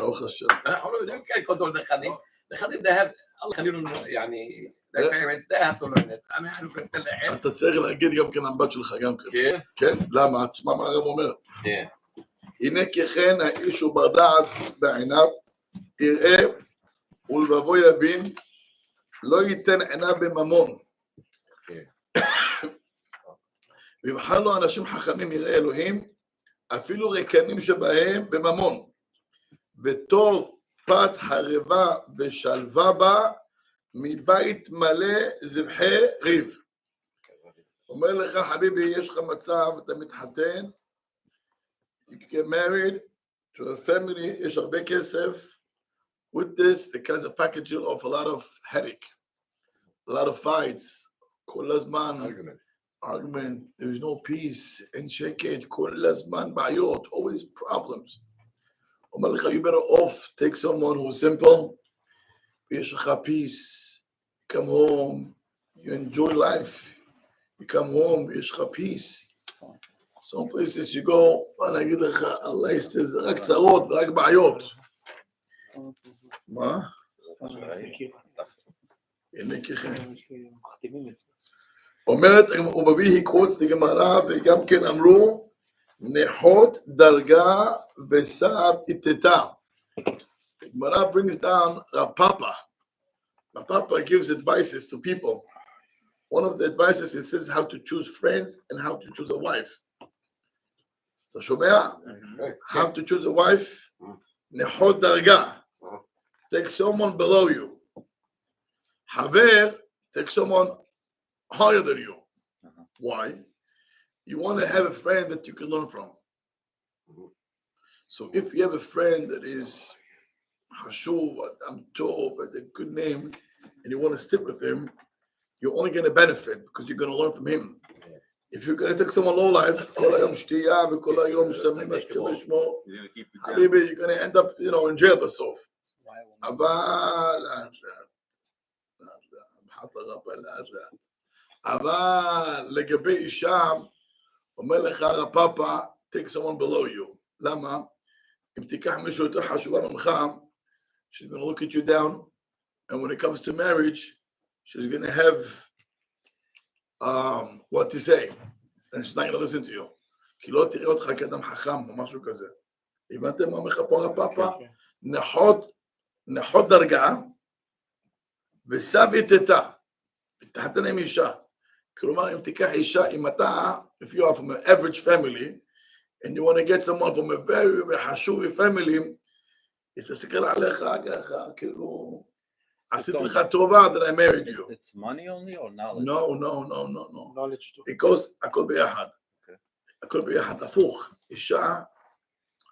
ברוך השם. אנחנו לא יודעים כן כל דבר נכדים. נכדים, they have, Allah חלינו, יעני, their parents, they have to learn it. אנחנו כנתן להם. אתה צריך להגיד גם כן הבת שלך גם כן. כן? כן? למה? תשמע מה הרב אומר. כן. הנה ככן האיש הוא בר דעת בעיניו, יראה ולבבו יבין, לא ייתן עיניו בממון. ויבחר לו אנשים חכמים יראי אלוהים, אפילו ריקנים שבהם בממון. וטוב פת חרבה ושלווה בה, מבית מלא זבחי ריב. אומר לך חביבי, יש לך מצב, אתה מתחתן, you get married to a family, יש הרבה כסף, with this, they kind of package it of a lot of headache, a lot of fights, כל הזמן, argument, there's no peace, אין שקט, כל הזמן בעיות, always problems. אומר לך, you better off, take someone who's simple, יש לך peace, you come home, you enjoy life, you come home, יש לך peace. Some places you go, אני אגיד לך, Allah זה רק צרות ורק בעיות. מה? הנה ככן. אומרת, הוא מביא היקרוץ לגמרא, וגם כן אמרו, נחות דרגה וסב איתתה. Gemara brings down Rav Papa. Rav Papa gives advices to people. One of the advices, he says how to choose friends and how to choose a wife. אתה שומע? How to choose a wife? נחות דרגה. Take someone below you. חבר, take someone higher than you. Why? You want to have a friend that you can learn from. So if you have a friend that is Hashuv, Adam Tov, with a good name, and you want to stick with him, you're only going to benefit because you're going to learn from him. If you're going to take someone low life, Habibi, you're going to end up, in jail בסוף. אבל לגבי אישה, אומר לך הרב פאפה, take someone below you. למה? אם תיקח מישהו יותר חשובה ממך, she's going to look at you down, and when it comes to marriage, she's going to have what to say, and she's not going to listen to you. כי לא תראה אותך כאדם חכם או משהו כזה. הבנתם מה אומר לך פה הרב פאפה? נחות דרגה, וסב איתתה. תחתן עם אישה. כלומר, אם תיקח אישה, אם אתה, if you are from an average family, and you want to get someone from a very, very חשוב family, היא תסתכל עליך ככה, כאילו, עשיתי לך טובה that I married you. It's money only or knowledge? No. Knowledge too. It goes, הכל ביחד. הכל ביחד, הפוך. אישה,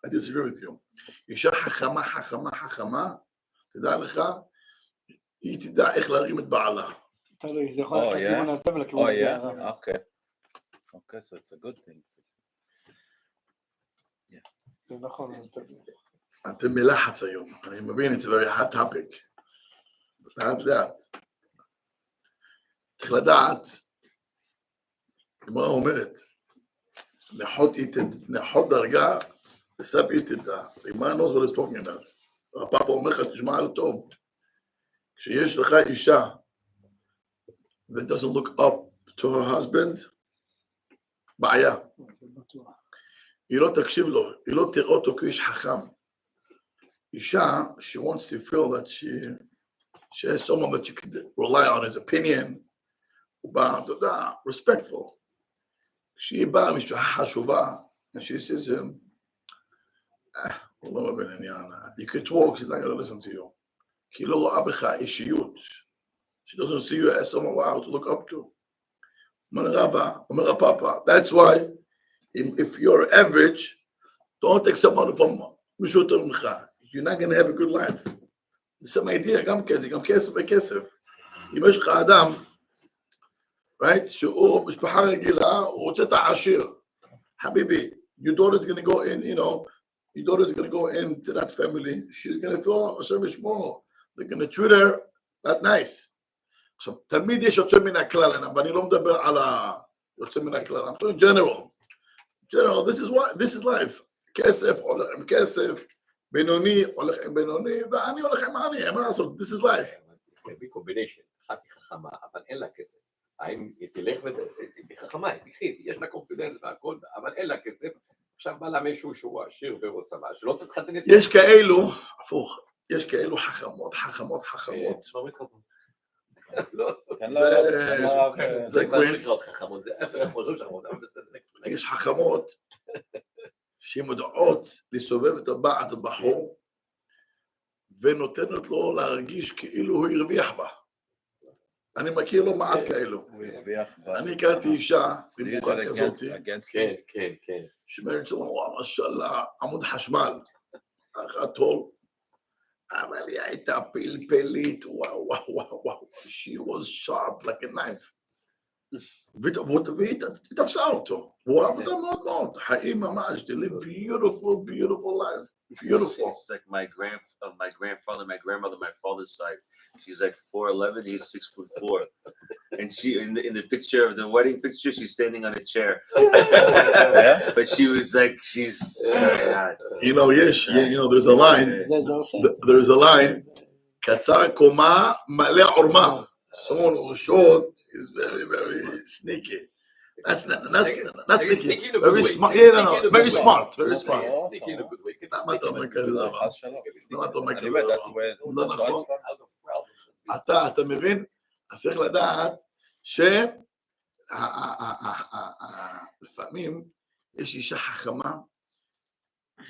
I disagree with you. אישה חכמה, תדע לך, היא תדע איך להרים את בעלה. תלוי, זה יכול להיות לכיוון הזה ולכיוון הזה. Okay, so it's a good thing. זה נכון. אתם בלחץ היום, אני מבין, it's a very hot topic. לאט. צריך לדעת, הגמרא אומרת, נחות דרגה וסב איתתה. הגמרא knows what it's talking about. הפאפה אומר לך, תשמע על טוב. כשיש לך אישה that doesn't look up to her husband, בעיה. היא לא תקשיב לו, היא לא תראה אותו כאיש חכם. אישה, she wants to feel that she has someone that you can rely on his opinion, הוא בא, אתה יודע, respectful. כשהיא באה משפחה חשובה, and she says him, הוא לא מבין עניין, you could talk, she's not going to listen to you. כי היא לא רואה בך אישיות. She doesn't see you as someone wow to look up to. אומר הפאפה, that's why, if you're average, don't take someone from מישהו יותר ממך. You're not going to have a good life. זה same idea, גם כזה, גם כסף וכסף. אם יש לך אדם, right, שהוא משפחה רגילה, הוא רוצה את העשיר. חביבי, your daughter's going to go in, your daughter's going to go into that family, she's going to feel, השם ישמור, they're going to treat her not nice. עכשיו, תמיד יש יוצא מן הכלל, אבל אני לא מדבר על היוצא מן הכלל, I'm talking general, this is life, כסף, הולך עם כסף, בינוני הולך עם בינוני, ואני הולך עם עני, אין מה לעשות, this is life. בקומביניישן, אחת היא חכמה, אבל אין לה כסף. האם היא תלך היא חכמה, היא יש לה קונפידנס והכל, אבל אין לה כסף. עכשיו בא לה מישהו שהוא עשיר ורוצה מה, שלא תתחתן את זה. יש כאלו, הפוך, יש כאלו חכמות. לא מתחתנות. זה קווינס. חכמות, זה איך חושבים שחמות, אבל בסדר. יש חכמות שהן יודעות לסובב את הבחור, ונותנת לו להרגיש כאילו הוא הרוויח בה. אני מכיר לא מעט כאלו. אני הכרתי אישה, במיוחד כזאת, כן. שמרת שלנו, משאללה, עמוד חשמל, אחת טול, אבל היא הייתה פלפלית, וואו, she was sharp like a knife. והיא תפסה אותו, והוא אהב אותה מאוד מאוד, חיים ממש, they live beautiful life. Beautiful. It's like my grandfather, my grandmother, my father's side. She's like 4'11", he's 6'4", and she in the picture of the wedding picture, she's standing on a chair. But she was like, she's. You know, there's a line. There's a line. קצר קומה, מלא עורמה. Someone who's short is very sneaky. That's not sneaky. Very smart. Yeah, no. Very smart. למה אתה אומר כזה דבר? לא נכון. אתה מבין? אז צריך לדעת שלפעמים יש אישה חכמה,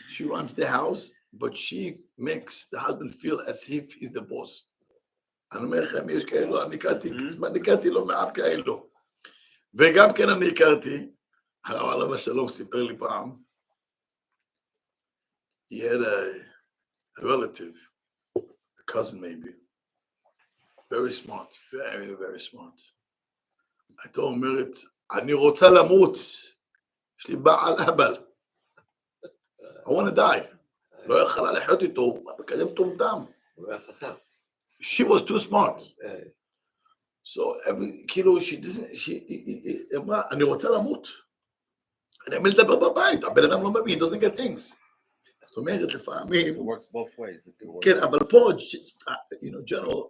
she runs the house, but she makes the husband feel as if he's the boss. אני אומר לכם, יש כאלו, אני הכרתי לא מעט כאלו. וגם כן אני הכרתי, הרב עליו השלום סיפר לי פעם, he had a relative, a cousin maybe, very smart, very smart. הייתה אומרת, אני רוצה למות, יש לי בעל אבל, I want to die. לא יכולה לחיות איתו, כזה מטומטם. She was too smart. So, כאילו, היא אמרה, אני רוצה למות. אני אמר לדבר בבית, הבן אדם לא מבין, he doesn't get things. זאת אומרת, לפעמים... It works both ways. כן, אבל פה, general,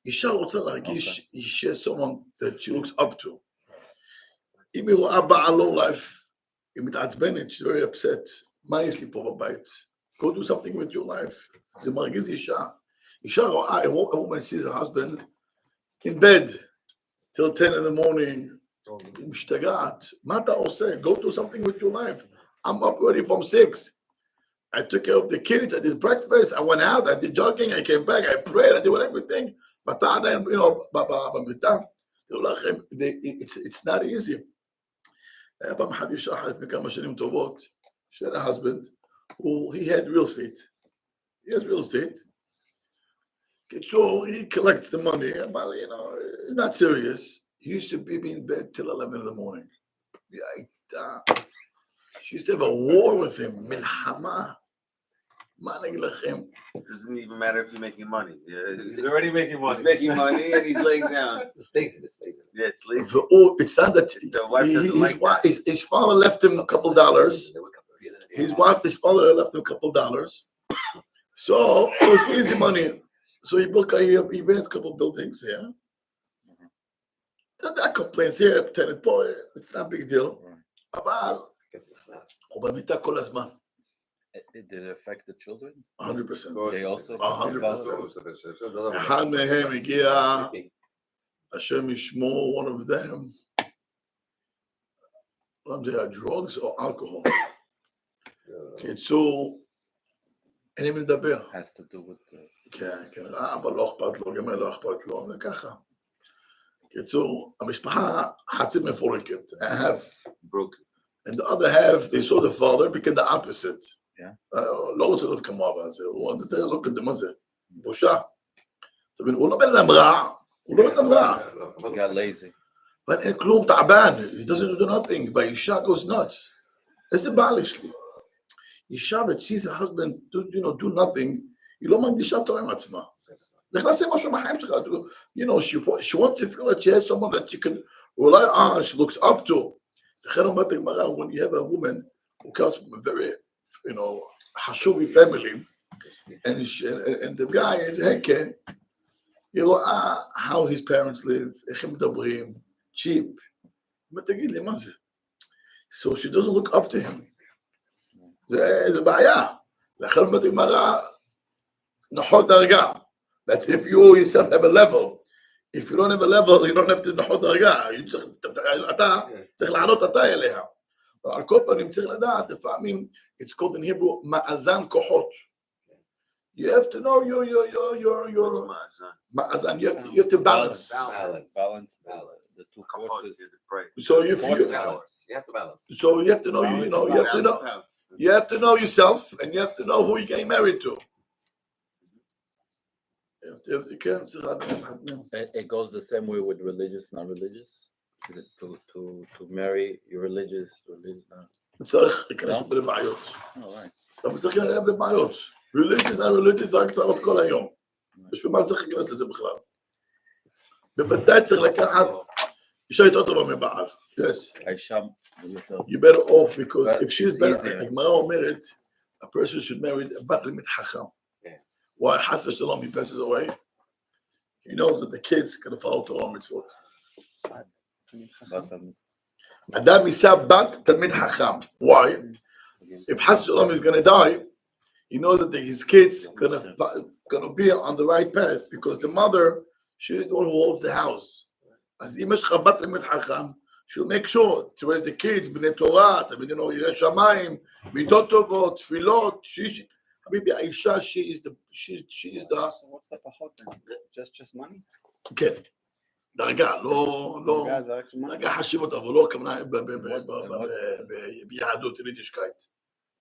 אישה רוצה להרגיש, יש someone that she looks up to. אם היא רואה בעל low life, היא מתעצבנת, she's very upset. מה יש לי פה בבית? Go do something with your life. זה מרגיז אישה. אישה רואה, a woman sees her husband in bed till 10 in the morning. היא משתגעת. מה אתה עושה? Go do something with your life. I'm up already from 6. I took care of the kids, I did breakfast, I went out, I did jogging, I came back, I prayed, I did everything. ואתה עדיין, במיטה, תראו לכם, it's not easy. היה פעם אחת אישה אחת לפני כמה שנים טובות, she had a husband, he had real estate. He has real estate. So he collects the money, but it's not serious. He used to be in bed till 11 in the morning. She used to have a war with him. Milhama. It doesn't even matter if you're making money. He's already making money. He's making money and he's laying down. Yeah, it's lazy. It's not that his father left him a couple dollars. His father left him a couple dollars. So it was easy money. So he rents a couple buildings here. That complaints here, tenant boy, it's not a big deal. אבל הוא במיטה כל הזמן. Did it affect the children? 100%. They also? 100%. אחד מהם הגיע, השם ישמור, one of them, one of their drugs or alcohol. קיצור, אין לי מדבר. Has to do with the... כן, אבל לא אכפת לו, גם לא אכפת לו, וככה. קיצור, המשפחה חצי מפורקת, half broken. And the other half, they saw the father became the opposite. לא רוצה להיות כמוה בזה, הוא רוצה לא קדם מה זה, בושה. הוא לא בן אדם רע, הוא לא בן אדם רע. He got lazy. אבל אין כלום, תעבן, he doesn't do nothing, והאישה goes nuts. איזה בעל יש לי? אישה that sees her husband do nothing, היא לא מרגישה טוב עם עצמה. לך לעשה משהו בחיים שלך. She wants to feel that she has someone that you can rely on, she looks up to. לכן אומרת הגמרא, when you have a woman who comes from a very, Hashubi family, and the guy is heke, היא רואה how his parents live, איך הם מדברים, cheap. תגיד לי, מה זה? So she doesn't look up to him. זה בעיה. לכן אומרת הגמרא, נחות דרגה. That's if you yourself have a level. If you don't have a level, you don't have to נחות דרגה. אתה צריך לענות אתה אליה. על כל פנים צריך לדעת, לפעמים, it's called in Hebrew, מאזן כוחות. You have to know your מאזן. You have to balance. Balance. The two forces. So if you have to balance. So you have to know, you have to know yourself, and you have to know who you're getting married to. You can't. It goes the same way with religious, non-religious. To marry your religious. צריך להיכנס לבעיות. אתה צריך להיכנס לבעיות. religious, non-religious, רק צרות כל היום. בשביל מה צריך להיכנס לזה בכלל? בוודאי צריך לקחת אישה יותר טובה מבעל. Yes. You better off because if she's better, הגמרא אומרת, a person should marry a בת תלמיד חכם. Why? חס ושלום, he passes away. He knows that the kids are going to follow Torah mitzvot. אדם יישא בת תלמיד חכם. Why? If חס ושלום is going to die, he knows that his kids are going to be on the right path because the mother, she is the one who holds the house. אז אם יש לך בת תלמיד חכם, she'll make sure to raise the kids, בני תורה, תמיד ירא שמיים, מידות טובות, תפילות. חביבי, האישה, she is the... So what's the פחות? Just money? כן. דרגה, לא... דרגה חשיבות, אבל לא כמובן ביהדות, יידישקייט.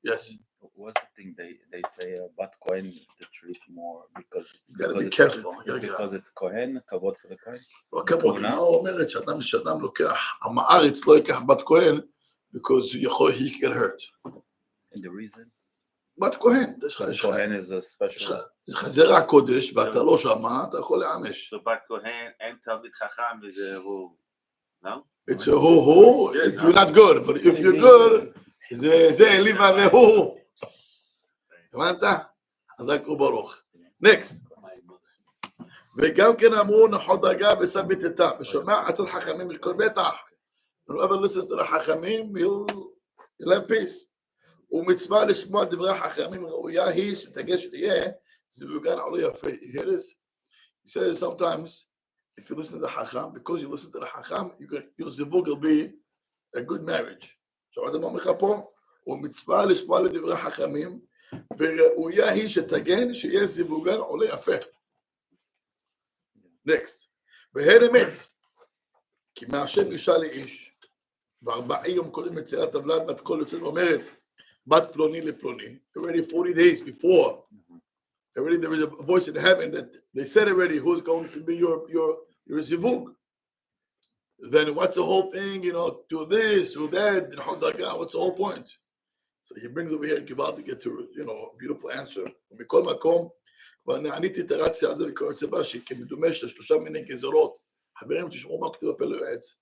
Yes. What's the thing they say about Kohen to treat more because you gotta be careful. Because it's Kohen, כבוד for the Kohen. לא כבוד, מה אומרת שאדם לוקח, עם הארץ לא ייקח בת כהן because he can get hurt. And the reason? בת כהן, Kohen is a special. יש לך זרע קודש ואתה לא שמה, אתה יכול להעמש. So בת כהן, אין תלמיד חכם וזה הוא, no? It's a who, if you're not good, but if you're good, זה אלי והוא. הבנת? חזק וברוך. Next. וגם כן אמרו נחות דרגה וסביתתה, ושומע אצל חכמים יש כל בטח. whoever listens to the חכמים, he'll have peace. ומצווה לשמוע דברי החכמים ראויה היא שתגש תהיה זיווגן עולה יפה. Here it is. He says sometimes, if you listen to the חכם, because you listen to the חכם, your זיווג will be a good marriage. שמעת מה אומר לך פה? ומצווה לשמוע לדברי חכמים, וראויה היא שתגן שיהיה זיווגן עולה יפה. Next. והן אמת, כי מהשם אישה לאיש, ו40 יום קודם מצירת טבלת בת קול יוצאת ואומרת, בת פלוני לפלוני, already 40 days before, already there is a voice in heaven that they said already who's going to be your zivug. Then what's the whole thing, do this, do that, what's the whole point? So he brings over here and Gival to get to, a beautiful answer. ומכל מקום, כבר נעניתי את הרציה הזה וכיוצא בה, שכמדומש לשלושה מיני גזרות, חברים תשמעו מה כתוב בפלא יועץ.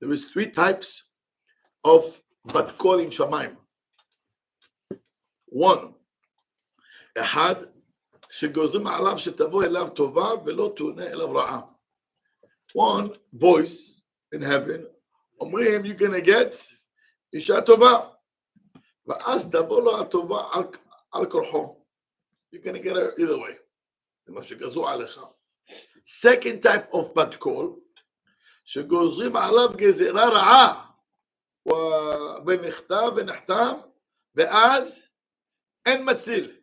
There is 3 types of בת קול in שמיים. 1, אחד, שגוזרים עליו שתבוא אליו טובה ולא תעונה אליו רעה. 1 voice in heaven, אומרים, you're gonna get אישה טובה, ואז תבוא לו הטובה על כורחו. You're gonna get her either way. זה מה שגזרו עליך. Second type of בת קול, שגוזרים עליו גזירה רעה, ונחתם ונחתם, ואז אין מציל.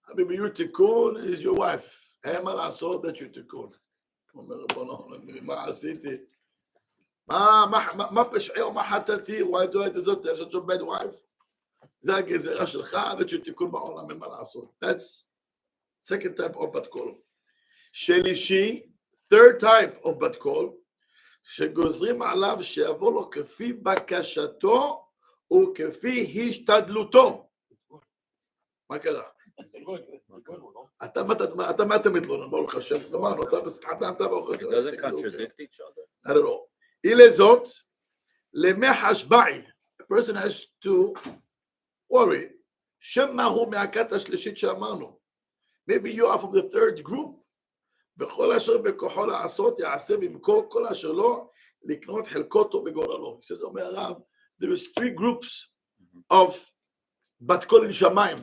חביבי, your תיקון is your wife. אין מה לעשות, that's your תיקון. הוא אומר, מה עשיתי? מה פשעי או מה חטאתי? why do I deserve to have such a bad wife? זה הגזירה שלך, that's your תיקון בעולם, אין מה לעשות. That's second type of בת קול. שלישי, third type of בת קול, שגוזרים עליו שיבוא לו כפי בקשתו וכפי השתדלותו. מה קרה? אתה מה אתה מתלונן, ברוך השם, אמרנו, אתה בסחטנת ואוכל. It doesn't contradict each other. Not at all. אילה זאת, למחש באי. A person has to worry שמה הוא מהכת השלישית שאמרנו. Maybe you are from the third group. וכל אשר בכוחו לעשות יעשה וימכור כל אשר לא לקנות חלקותו בגורלו. זה אומר הרב, there is 3 groups of בת קול עם שמיים.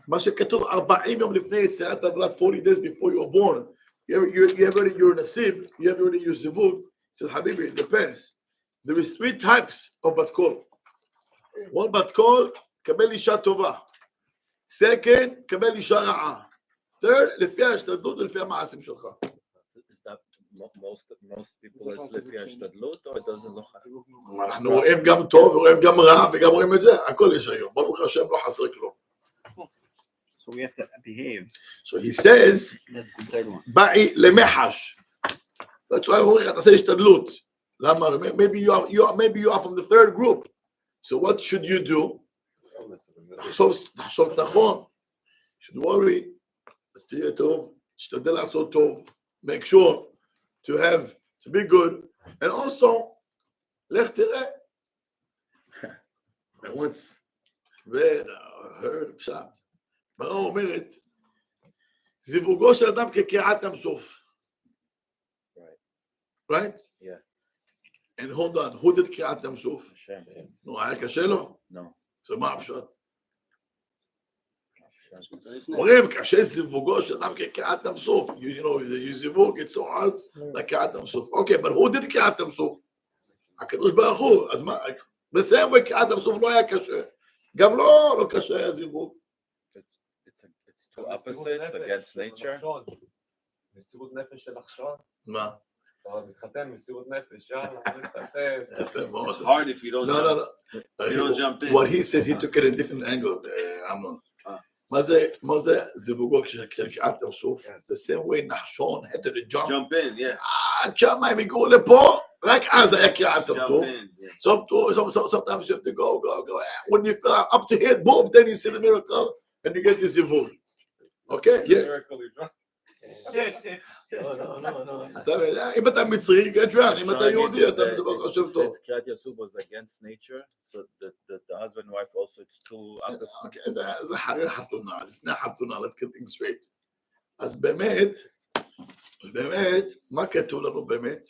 מה שכתוב 40 יום לפני יציאת הברית, 40 days before you are born. You have already your nasib, you have already your zivug. Says Habibi, it depends. There is 3 types of בת קול. One בת קול, קבל אישה טובה. Second, קבל אישה רעה. Third, לפי ההשתדלות ולפי המעשים שלך. Is that most people is לפי ההשתדלות, or it doesn't look like? אנחנו רואים גם טוב, רואים גם רע, וגם רואים את זה. הכל יש היום. ברוך השם, לא חסר כלום. So we have to behave. So he says, That's the third one. באי למחש. That's why הוא אומר לך, תעשה השתדלות. למה? Maybe you are from the third group. So what should you do? תחשוב נכון. should worry. אז תהיה טוב. תשתדל לעשות טוב. Make sure to be good. And also, לך תראה. I once read or heard פשט. מה אומרת? זיווגו של אדם כקריעת ים סוף. Right? Yeah. And hold on, who did קריעת ים סוף? השם. נו, היה קשה לו? No. זה מה הפשט? אומרים, קשה זיווגו של אדם כקריעת ים סוף. You know, you זיווג, it's so hard, לקריעת ים סוף. Okay, but who did קריעת ים סוף? הקדוש ברוך הוא. אז מה? בסדר, וקריעת ים סוף לא היה קשה. גם לא קשה היה זיווג. It's two opposites against nature. מסירות נפש של לחשון. מה? אתה מתחתן, מסירות נפש, יאללה, מתחתן. יפה מאוד. It's hard if you don't. No. You don't jump in. What he says, he took it in a different angle, אמנון. מה זה זיווגו של קריעת ים סוף? The same way נחשון had to jump. Jump in, yeah. עד שמה הם הגיעו לפה, רק אז היה קריעת ים Jump סוף. in, yeah. Sometimes you have to go. When you feel up to hit, boom, then you see the miracle, and you get the zivug. Okay? Yeah. לא. אתה יודע, אם אתה מצרי, get drowned. אם אתה יהודי, אתה מדבר חשב טוב. Since קריעת ים סוף was against nature, so the husband and wife also, it's two opposites. אוקיי, זה אחרי חתונה, לפני החתונה, let's get things straight. אז באמת, מה כתוב לנו באמת?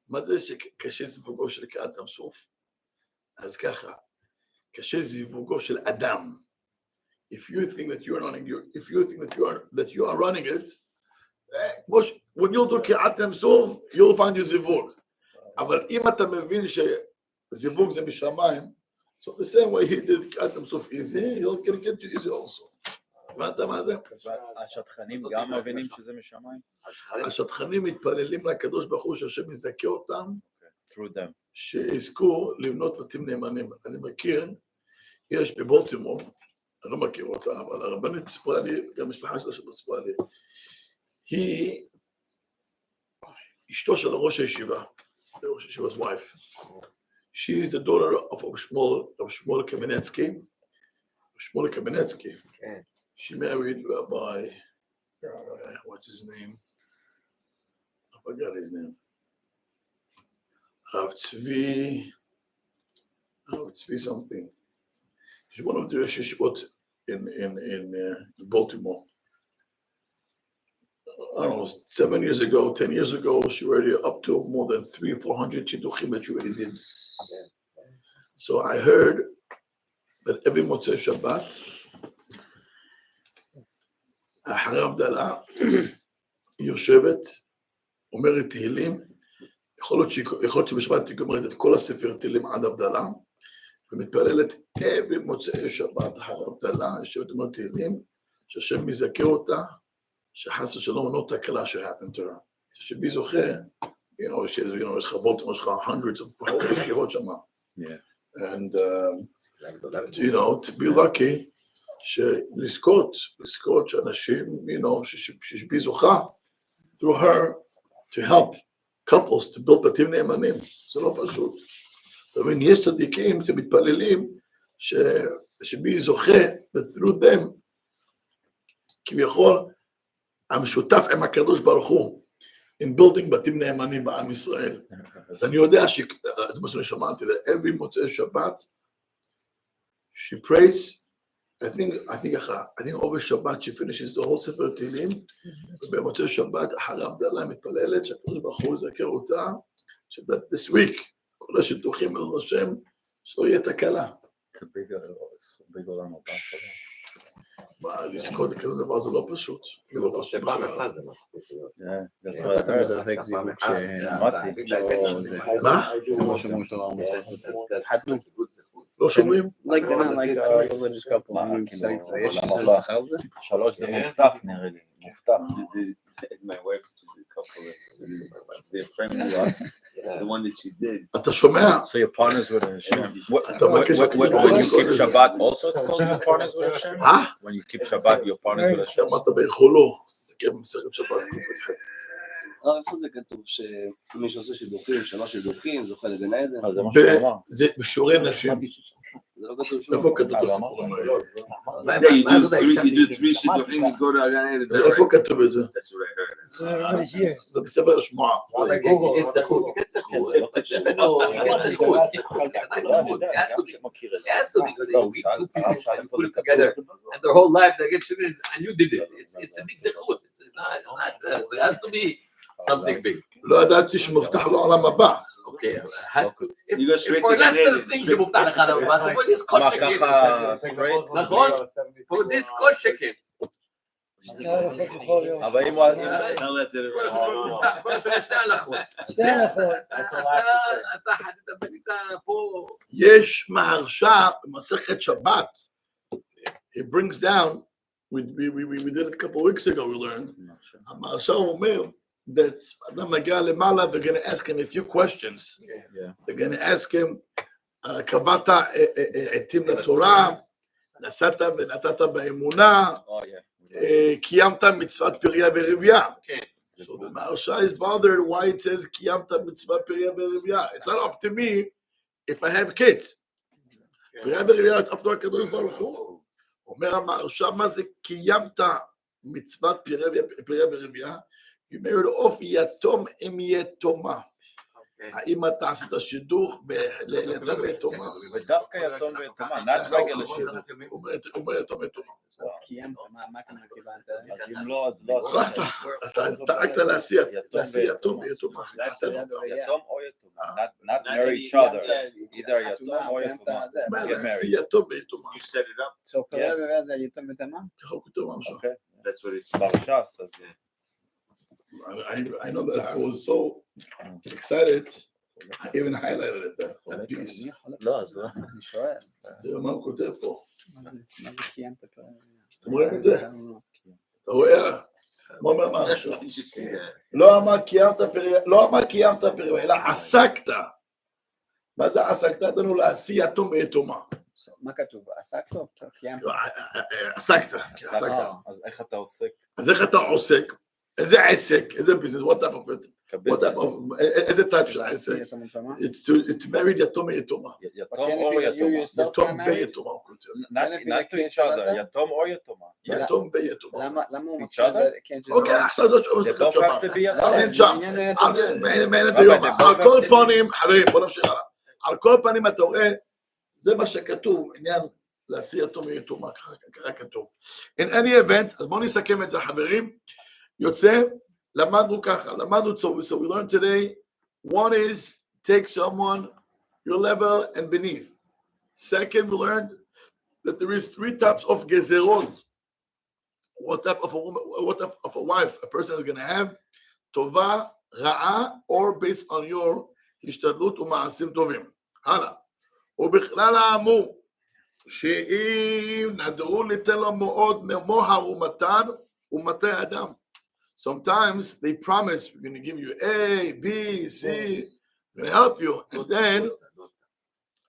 מה זה שקשה זיווגו של קריעת ים סוף? אז ככה, קשה זיווגו של אדם. If you think that you are running it, when you'll do קריעת ים סוף, you'll find your זיווג. אבל אם אתה מבין שזיווג זה משמיים, so the same way he did קריעת ים סוף easy, he'll get you easy also. הבנת מה זה? השטחנים גם מבינים שזה משמיים? השטחנים מתפללים לקדוש ברוך הוא שהשם יזכה אותם, Through them. שיזכו לבנות בתים נאמנים. אני מכיר, יש בבולטימור, אני לא מכיר אותה, אבל הרבנית סיפרה לי, גם משפחה שלה שסיפרה לי, היא אשתו של ראש הישיבה, ראש הישיba's wife. She is the daughter of Shmuel Kamenetsky. Shmuel Kamenetsky. She married Rabbi, what's his name? I forgot his name. Rav Tzvi something. She's one of the Rosh Yeshivot in Baltimore. I don't know, 7 years ago, 10 years ago, she already up to more than 300-400 Shidduchim that she already did. So I heard that every Motzei Shabbat, אחרי הבדלה, היא יושבת, אומרת תהילים, יכול להיות שבשבת היא אומרת את כל הספר תהילים עד הבדלה, ומתפללת every מוצאי שבת אחרי הבדלה, יושבת אומרת תהילים, שהשם מזכה אותה, שחס ושלום לא תקלה ש-happened to her. שבי זוכה, יש לך בוט, יש לך hundreds of ישיבות שמה. And, to be lucky, שלזכות שאנשים, שבי זוכה, through her, to help couples to build בתים נאמנים. זה לא פשוט. אתה מבין, יש צדיקים שמתפללים, שבי זוכה, through them, כביכול, המשותף עם הקדוש ברוך הוא, in building בתים נאמנים בעם ישראל. אז אני יודע זה מה שאני שמעתי, every מוצאי שבת, she prays I think over Shabbat she finishes the whole Sefer Tehillim, ובמוצאי שבת אחרי הבדלה מתפללת שהקדוש ברוך הוא יזכר אותה, שthat this week, כל השידוכים בעזרת השם, שלא יהיה תקלה. big עולם הבא שלו. מה, לזכות בכזה דבר זה לא פשוט. זה לא פשוט. שפעם אחת זה מספיק. That's what I heard. זה רק זיווג שמעתי. מה? לא שומרים תורה ומוצאי. לא שומרים? Like they're not like a religious couple. יש איזה שכר על זה? 3 זה מובטח נראה לי, מובטח. My wife is a couple their friend who the one that she did. אתה שומע? So your partners with Hashem. אתה מבקש בקדוש ברוך הוא When you לזכות keep לזה. Shabbat also it's called your partners with Hashem? When you keep Shabbat your partners with Hashem? אמרת ביכולו, תסתכל במסכת שבת ק"ח. איפה זה כתוב שמי שעושה שידוכים, 3 שידוכים, זוכה לגן עדן? זה מה שהוא אמר. זה בשיעורי נשים. זה לא כתוב שום. איפה כתוב את הסיפורים האלה? You do 3 שידוכים, you go to הגן עדן. איפה כתוב את זה? That's what I heard. זה בספר השמועה. And their whole life they get children and you did it. It's a big zechut. It has to be something big. לא ידעתי שמובטח לו עולם הבא. Okay, it has to. You go straight to For less Gan than Eden. things שמובטח לך על הבא, so for this כל מה שקל. ככה straight? נכון? For this כל שקל. אבל אם הוא... I'll let it כל השנה שתי הלכות. אתה חזית בנית פה. יש מהרש"א במסכת שבת. He brings down, we did it a couple of weeks ago, we learned. המהרש"א אומר that אדם מגיע למעלה, they're going to ask him a few questions. They're going to ask him, קבעת עתים לתורה, נסעת ונתת באמונה, קיימת מצוות פריה ורבייה. So the Maharsha is bothered why it says קיימת מצוות פריה ורבייה. It's not up to me if I have kids. פריה ורבייה, it's up to הקדוש ברוך הוא. אומר המהרש"א, מה זה קיימת מצוות פריה ורבייה? You married off יתום עם יתומה. האם אתה עשית שידוך ליתום ויתומה? ודווקא יתום ויתומה, not regular שידוך. הוא אומר יתום ויתומה. קיימת, מה כנראה קיבלת? אז אם לא, אז לא. אתה דאגת להשיא יתום ויתומה. יתום או יתומה, not marry each other. either יתום או יתומה. להשיא יתום ויתומה. You set it up. So פריה ורבייה זה יתום ותמה? ככה הוא כותב משהו. That's what it's. ברש"ס, אז... I know that I was so excited, I even highlighted it, that piece. לא, אז לא. אני שואל. תראה מה הוא כותב פה. מה זה קיימת פריה ורבייה? אתם רואים את זה? אתה רואה? מה אומר משהו? Did you see that? לא אמר קיימת פריה, אלא עסקת. מה זה עסקת? נתנו להשיא יתום ויתומה. מה כתוב? עסקת או קיימת? עסקת. אז איך אתה עוסק? אז איך אתה עוסק? איזה עסק? איזה ביזנס? What type of it? איזה טייפ של עסק? It's to marry יתום ויתומה. יתום או יתומה? יתום ויתומה הוא כותב. not to each other, יתום או יתומה? יתום ויתומה. למה הוא each other? אוקיי, עכשיו זה They מסכת don't שבת. have to be יתום. אין שם. מעניין את היום. על כל פנים, חברים, בוא נמשיך הלאה. על כל פנים אתה רואה, זה מה שכתוב, עניין להשיא יתום ויתומה, ככה כתוב. In any event, אז בואו נסכם את זה, חברים. יוצא, למדנו ככה, למדנו, so we learned today, one is, take someone, your level and beneath. Second, we learned that there is 3 types of gezerot. What type of a woman, what type of a wife a person is going to have, tova, ra'a, or based on your השתדלות ומעשים טובים. הלאה. ובכלל האמור, שאם נדרו ליתן לו מאוד ממוהר ומתן, ומתי אדם. Sometimes they promise, we're going to give you A, B, C, we're going to help you.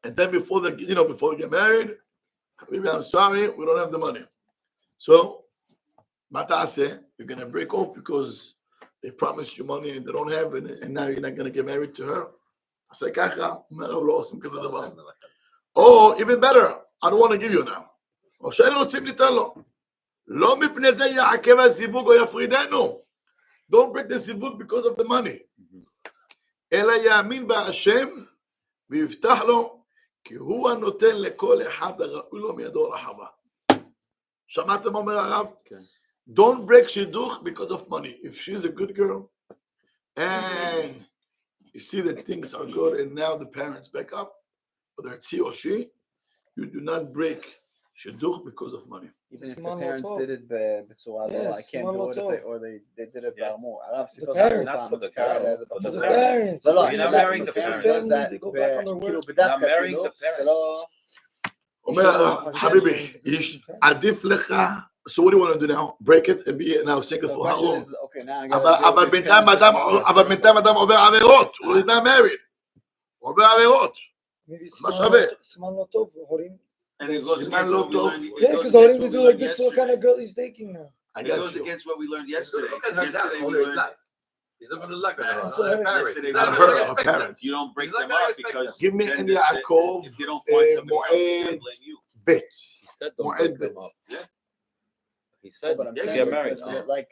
And then before they get married, I'm sorry, we don't have the money. So, matase, you're going to break off because they promised you money and they don't have it, and now you're not going to get married to her. I say, kacha, or even better, I don't want to give you now. או שאין רוצים ניתן לו. לא מפני זה יעכב הזיווג או יפרידנו. Don't break the zivug because of the money. אלא יאמין בהשם ויבטח לו, כי הוא הנותן לכל אחד הראוי לו מידו רחבה. שמעתם אומר הרב? כן. Don't break shidduch because of money. If she's a good girl, and you see that things are good, and now the parents back up, whether it's he or she, you do not break shidduch because of money. Even if the סימן לא parents טוב. did it בצורה לא, I Yes, can't סימן do לא it if טוב. or they did it Yeah. באמור. הרב סיפר The סיפור parents. פעם, Not for the זה קרה girl, לאיזה for בחור. the The parents. לא, לא, You're אני not יודע, marrying the כאילו, parents. זה- They go back on their כאילו, word. בדווקא, Not marrying כאילו, the זה לא... אומר, חביבי, עדיף לך, so what do you want to do now? Break it and be now single The for how question long? is, okay, now I אבל gotta deal with בינתיים these אדם, parents. אבל בינתיים אדם עובר עבירות, הוא is not married, הוא עובר עבירות. Maybe מה סימן שווה? לא- סימן לא טוב, הורים. And it goes Siman against lo what we tov. learned. Yeah, because the horim they do like this, what kind of girl he's taking now? I It got goes you. against what we learned yesterday. Look at her dad Yesterday all we his learned life. He's not gonna like her. So Her parents. yesterday He's we not Not gonna her, her respect them. parents. you don't break He's not them gonna off respect because Give me then in the- Yaakov, if you don't find somebody else, they're Moed gonna blame you. bit. He said don't Moed break them bit. up. He No, said but I'm to saying, get married. but like,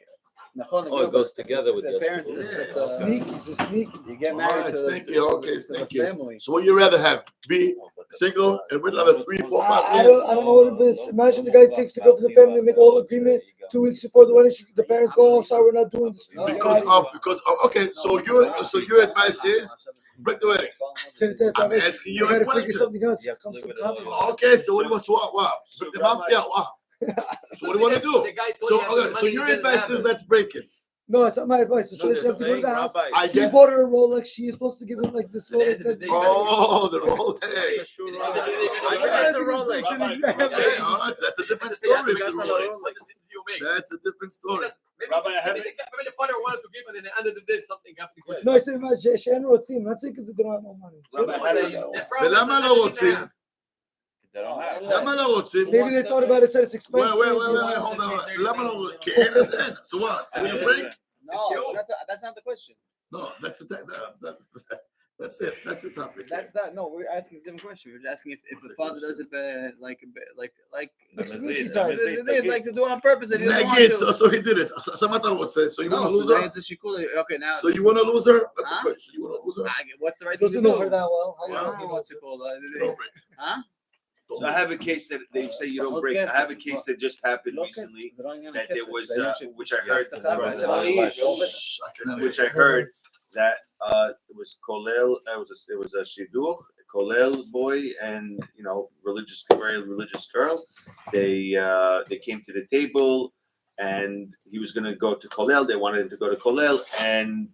נכון, Oh, it goes together with the parents, yesterday. it's a Sneaky, it's a sneaky. you get married Alright, to the, thank to you. the- Okay, to the thank you. family. So what you rather have? Be Oh, but that's single right. and wait another 3, 4, 5 I years? don't know what it is. Imagine the guy takes the girl from the family, they make all agreement. 2 weeks before the wedding, the parents go, "Oh, I'm sorry, we're not doing this." Because of, okay, so your advice is break the wedding. I'm asking you You a gotta figure question. something else. You have to Come live some with it all your compromise. Okay, so what do you want to wow? Break the mafia? Wow. So what do you want to do? The guy told So you how okay, much so money your he advice doesn't is have. let's break it. No, it's not my advice. But so No, let's they're have to go to the saying, house. Rabbi, I He get. bought her a Rolex. She is supposed to give him like this At the end of the Rolex. day, Oh, the What's Rolex. the shoe Rabbi, Rolex? I Rabbi, get the Rolex. Okay, all right, that's a different Say, story. what The got Rolex. decision you make? That's a different story. Maybe, Rabbi, I have maybe the father wanted to give, and at the end of the day, something happened. No, I said, שאין רוצים. Not saying because they don't have no money. Rabbi, ולמה לא רוצים? They don't have. למה לא רוצים? Maybe they thought about it, said it's expensive. Wait, hold on. למה לא רוצים? כי אין אז אין. So what? We're gonna break? No, we're not that's not the question. No, that's the that's it. That's the topic. That's that. No, we're asking a different question. We're asking if the father does it like sneaky Namazid, type. namazid, like to do it on purpose and he doesn't want Nagid, to. so he did it. So מה אתה רוצה? So you want No, to lose so then her? it's a shikul. Okay, now. So you want to lose her? That's a Huh? question. You want to lose her? What's the right thing to Doesn't do? know her that well. How I long don't he know knows what's it called. Don't break. Huh? Don't So I break. have a case that they say you don't break. I have a case that just happened recently that there was, which I heard Shh, I cannot hear which I heard that it was Kolel, it was a Shidduch, Kolel boy, and very religious girl. They came to the table, and he was going to go to Kolel. They wanted him to go to Kolel, and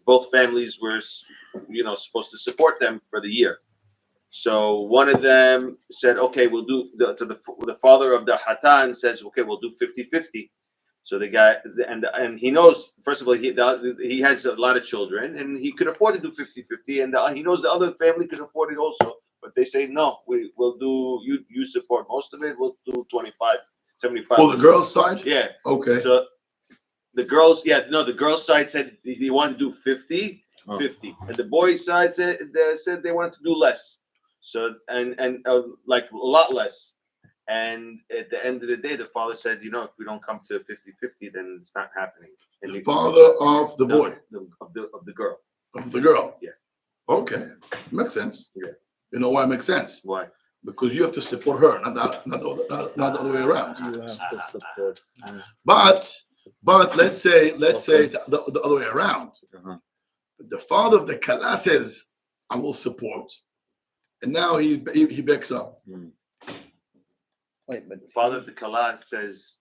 both families were, supposed to support them for the year. So one of them said, "Okay, we'll do." The father of the Hatan says, "Okay, we'll do 50-50." So the guy, and he knows, first of all, he has a lot of children, and he could afford to do 50-50, and he knows the other family could afford it also. But they say, no, we'll do, you support most of it, we'll do 25-75. Oh, the girl's side? Yeah. Okay. So the girl's side said they wanted to do 50-50, and the boys' side said they wanted to do less. So, and like a lot less. And at the end of the day, the father said, if we don't come to 50-50, then it's not happening. And The father of the boy. Of the girl. Of the girl. Yeah. Okay. Makes sense. Yeah. You know why it makes sense? Why? Because you have to support her, not the other way around. You have to support. But let's say the other way around. Uh-huh. The father of the Kala says, I will support. And now he backs up. Wait, but The father of the Kala says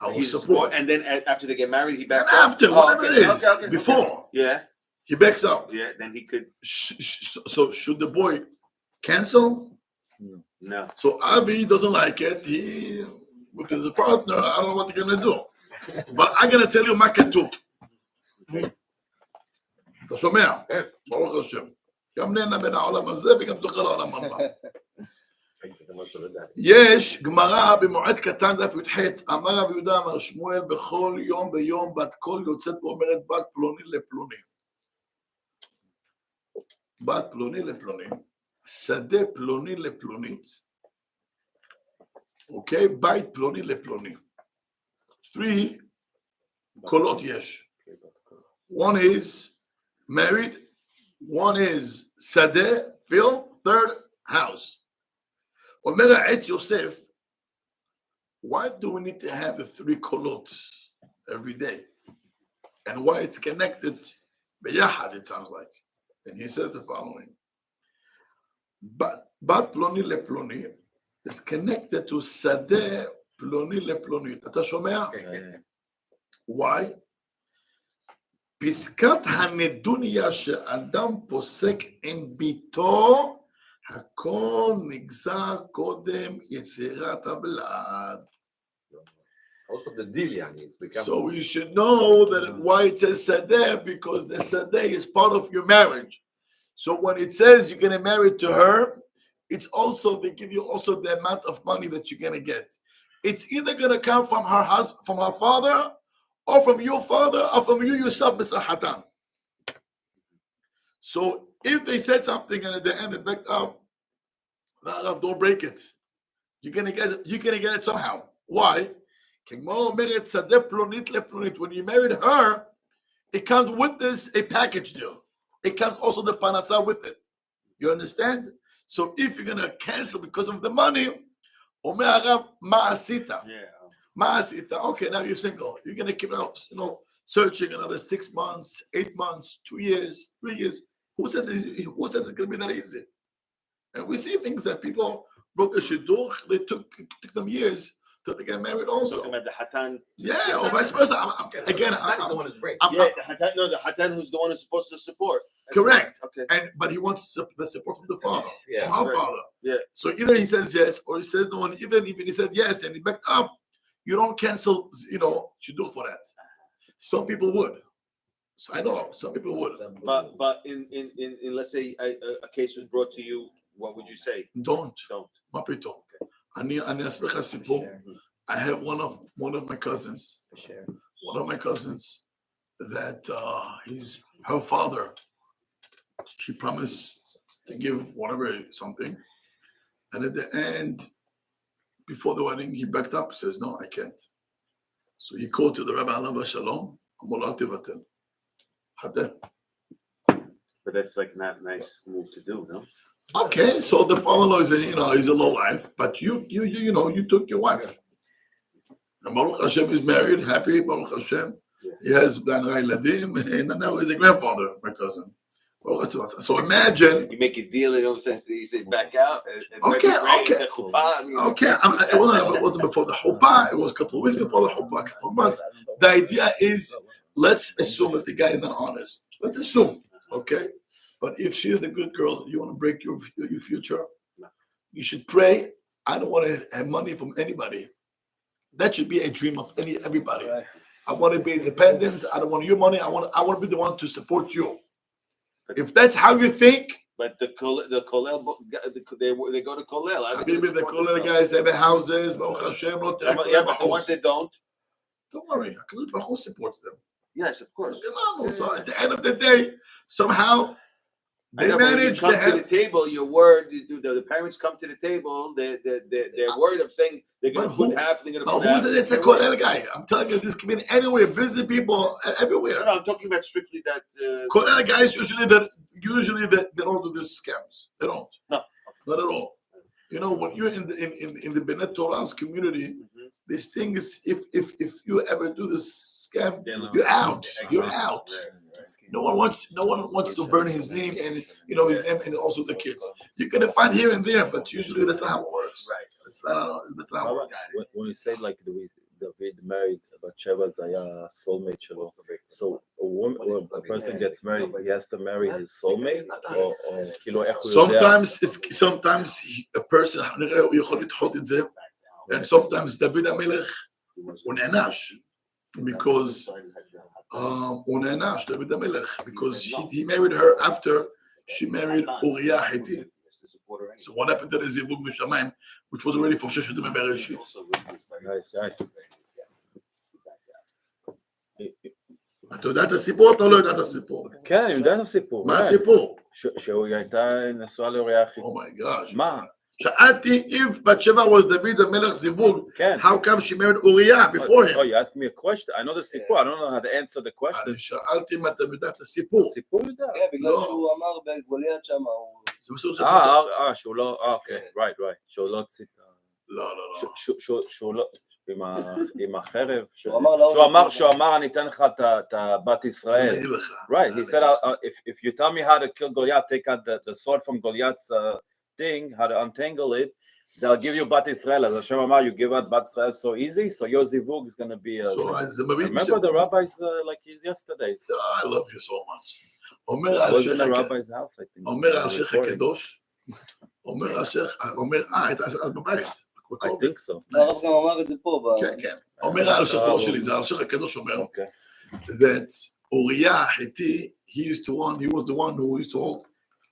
I will he's support. and then after they get married, he And backs up. after, whatever it is, Okay. before, Yeah, he backs up. yeah. Then he could So should the boy cancel? no. So Avi doesn't like it. He, with his partner, I don't know what they're going to do. But I'm going to tell you מה כתוב. אתה שומע? ברוך השם. גם נהנה בין העולם הזה וגם תוכל העולם הבא. יש גמרא במועד קטן דף י"ח, אמר רבי יהודה אמר שמואל בכל יום ביום בת קול יוצאת ואומרת בת פלוני לפלוני. בת פלוני לפלוני, שדה פלוני לפלונית, אוקיי? בית פלוני לפלוני. 3 קולות יש. One is married, one is שדה, field, third house. אומר העץ יוסף, why do we need to have the 3 kolot every day? And why it's connected, beyahad, it sounds like. And he says the following. But ploni le ploni is connected to sadeh ploni le ploni. אתה שומע? Why? פסקת הנדוניה שאדם פוסק עם ביתו, הכל נגזר קודם יצירת הבלעד. Also the deal, yani, it's become. So you should know that why it says sadeh, because the sadeh is part of your marriage. So when it says you're gonna marry to her, it's also, they give you also the amount of money that you're gonna get. It's either gonna come from her husband, from her father, or from your father, or from you yourself, Mr. Hatan. So if they said something and at the end they backed up, don't break it. You're gonna get it somehow. Why? When you married her, it comes with this a package deal. It comes also the panasa with it. You understand? So if you're gonna cancel because of the money, okay, now you're single. You're gonna keep out, searching another 6 months, 8 months, 2 years, 3 years. Who says it's gonna be that easy? And we see things that people broke a shidduch. They took them years till they get married. Also, Talking about the hatan. Yeah, or vice versa. The one who's great. The hatan who's the one who's supposed to support. Correct. Okay. But he wants the support from the father, Yeah. from our father. Yeah. So either he says yes or he says no. And even if he said yes and he backed up, you don't cancel, shidduch for that. Some people would. So I know some people would. But in let's say a case was brought to you, what would you say? Don't. Don't. מה פתאום? אני אספר לך סיפור. I have one of my cousins. One of my cousins that her father. He promised to give whatever something, and at the end, before the wedding, he backed up. He says, "No, I can't." So he called to the Rabbi Alava Shalom. But that's like not a nice move to do, no? Okay, so the father-in-law is he's a low life, but you took your wife. And Baruch Hashem is married, happy, Baruch Hashem. He has Ladim, and now he's a grandfather, my cousin. So imagine. You make a deal, sense that you say back out. Okay. It wasn't before the chuppah. It was a couple of weeks before the chuppah, a couple of months. The idea is, let's assume that the guy is not honest. Let's assume, okay? But if she is a good girl, you want to break your future, you should pray. I don't want to have money from anybody. That should be a dream of everybody. I want to be independent. I don't want your money. I want to be the one to support you. If that's how you think. But the kollel, they go to kollel. Maybe the kollel guys have houses. Baruch Hashem. Yeah, but the ones that don't worry. Baruch supports them. Yes, of course. So at the end of the day, somehow they manage to the table. Your word, the parents come to the table. They're worried of saying they're going to put half. They're going to put half. It's a kollel guy. I'm telling you, this can be anywhere. Visit people everywhere. No, I'm talking about strictly that. Kollel guys usually they don't do these scams. They don't. No, not at all. When you're in the B'nai Torah's community, this thing is if you ever do this scam, you're out. You're out. No one wants to burn his name and his name and also the kids. You're gonna find here and there, but usually that's not how it works. Right. That's not how it works. When you say like David married Bathsheba, Zaya soulmate שלו. So when a person gets married, he has to marry his soulmate, or כאילו איך הוא יודע? Sometimes a person יכול לדחות את זה, and sometimes David המלך הוא נענש because הוא נענש David המלך because he married her after she married Uriah Hittite. So what happened to the zivug mishamayim, which was already for Sheshet Berashi? Nice guy. אתה יודע את הסיפור או אתה לא יודע את הסיפור? כן, אני יודע את הסיפור. מה הסיפור? שהוא הייתה נשואה לאוריה חיתית. אומייגאש. מה? שאלתי if Bathsheba was David המלך זיווג, how come she married Uriah before him? Oh, you asked me a question. I know the סיפור. I don't know how to answer the question. אני שאלתי אם אתה יודע את הסיפור. סיפור יודע. כן, בגלל שהוא אמר בגוליית שם, שהוא לא, אוקיי, right, שהוא לא ציטה. לא. שהוא לא, עם החרב, שהוא אמר שהוא אמר אני אתן לך את בת ישראל. Right, he said if you tell me how to kill Goliath, take out the sword from Goliath's thing, how to untangle it, they'll give you בת ישראל. אז השם אמר, you give out בת ישראל so easy, so your zivug is going to be remember the rabbis like yesterday. I love you so much. I was in the rabbi's house, I think. אומר השייך הקדוש, אומר השייך, היית אז בבית. I think so. הרב גם אמר את זה פה. כן, כן. אומר השייך לא שלי, זה השייך הקדוש אומר, that Uriah Hitti, he was the one who used to hold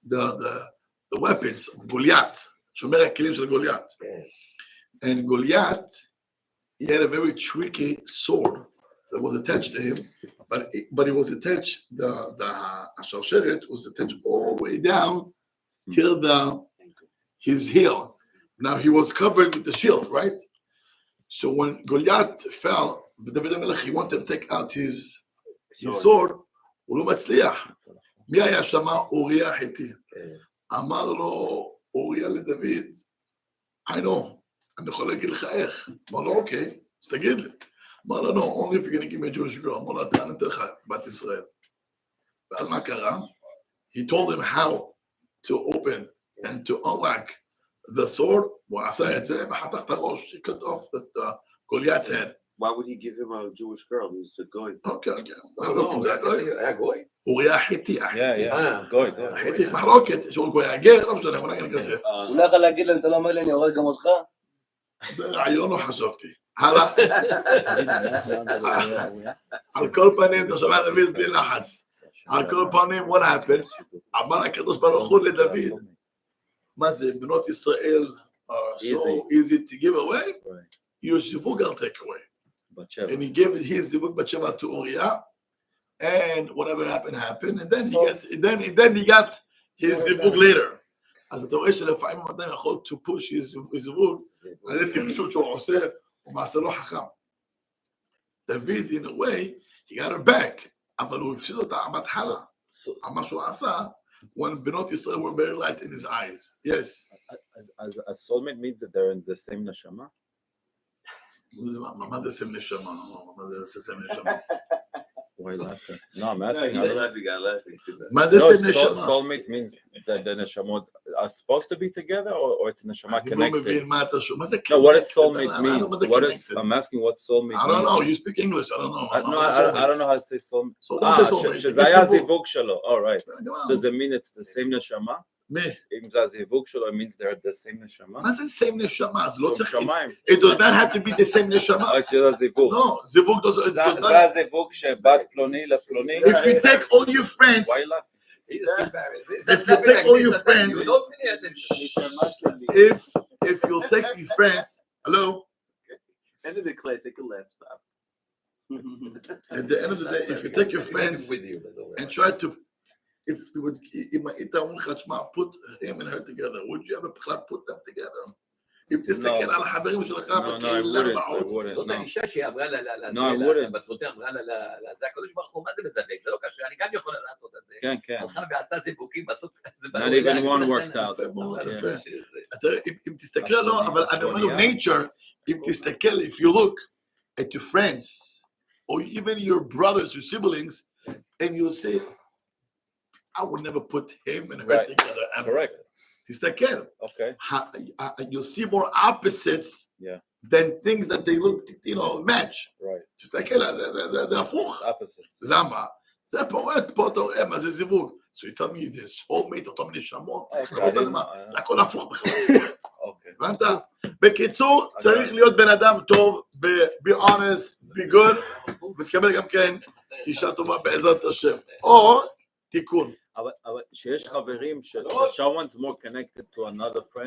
the weapons of Goliath, שומר הכלים של גוליית. And Goliath, he had a very tricky sword that was attached to him, but it was attached, the השרשרת was attached all the way down till his heel. Now he was covered with the shield, right? So when Goliath fell, David HaMelech, he wanted to take out his sword, הוא לא מצליח. מי היה שם? אוריה החיתי. אמר לו אוריה לדוד, I know, אני יכול להגיד לך איך. אמר לו, אוקיי, אז תגיד לי. אמר לו, no, only if you're going to give me a Jewish girl. אמר לו, אתה נתן לך בת ישראל. ואז מה קרה? He told him how to open and to unlock the sword. הוא עשה את זה, וחתך את הראש, he cut off the Goliath's head. Why would he give him a Jewish girl? He's a goy. Okay. היה גוי? אוריה החיתי. גוי. החיתי, מחלוקת, שהוא גוי הגר, לא משנה, אולי אני כותב. הוא לא יכול להגיד להם, אתה לא אומר לי, אני הורג גם אותך? זה רעיון לא חשבתי. הלאה. על כל פנים, אתה שומע דוד בלי לחץ. על כל פנים, what happened? אמר הקדוש ברוך הוא לדוד, מה זה, בנות ישראל are so easy to give away? Your zivug I'll take away. And he gave his zivug Batsheva to Uriah, and whatever happened, and then he got his zivug later. אז אתה רואה שלפעמים אדם יכול to push his zivug, על זה טיפשות שהוא עושה, הוא מעשה לא חכם. דוד, in a way, he got her back, אבל הוא הפסיד אותה בהתחלה. מה שהוא עשה, when בנות ישראל were very light in his eyes. Yes. As a soulmate means that they're in the same neshama? מה זה סם נשמה? מה זה סם נשמה? Why laughing? No, I'm asking. מה זה סם נשמה? Soulmate means that the neshamot are supposed to be together, or it's neshama connected? אני לא מבין מה אתה שומע. מה זה No, what does soulmate mean? I'm asking what soulmate means. I don't know, you speak English, I don't know. I don't know how to say soulmate. So don't say soulmate. שזה היה זיווג שלו, all right. Does it mean it's the same neshama? מי? אם זה הזיווג שלו, it means they're the same neshama? מה זה same נשמה? זה לא צריך... שמיים. It does not have to be the same נשמה. או שזה הזיווג. לא, זיווג זה הזיווג שבת פלוני לפלוני. If you take all your friends... If you take all your friends... If you'll take your friends... Hello? End of the class, take a left stop. At the end of the day, if you take your friends and try to... If you would, put him and her together, would you ever put them together? אם תסתכל על החברים שלך בקהילה בעוד. זאת האישה שהיא אמרה בתחותי, אמרה לזה הקדוש ברוך הוא, מה זה מזדק? זה לא קשה, אני גם יכולה לעשות את זה. כן, כן. הלכה ועשתה זיווקים, בסוף זה Not even one worked out. אם תסתכל, לא, אבל אני אומר לו, nature, אם תסתכל, if you look at your friends, or even your brothers, your siblings, and you'll say, I would never put him and her together ever. Correct. תסתכל. Okay. You'll see more opposites than things that they look, match. Right. תסתכל, זה הפוך. Opposites. למה? זה פורט פה, אתה רואה, מה זה זיווג? So you tell me this soulmate, אותו מנשמות, זה הכל הפוך בכלל. הבנת? בקיצור, צריך להיות בן אדם טוב, be honest, be good, ותקבל גם כן אישה טובה בעזרת השם. או תיקון. אבל שיש חברים ש- someone's more connected to another friend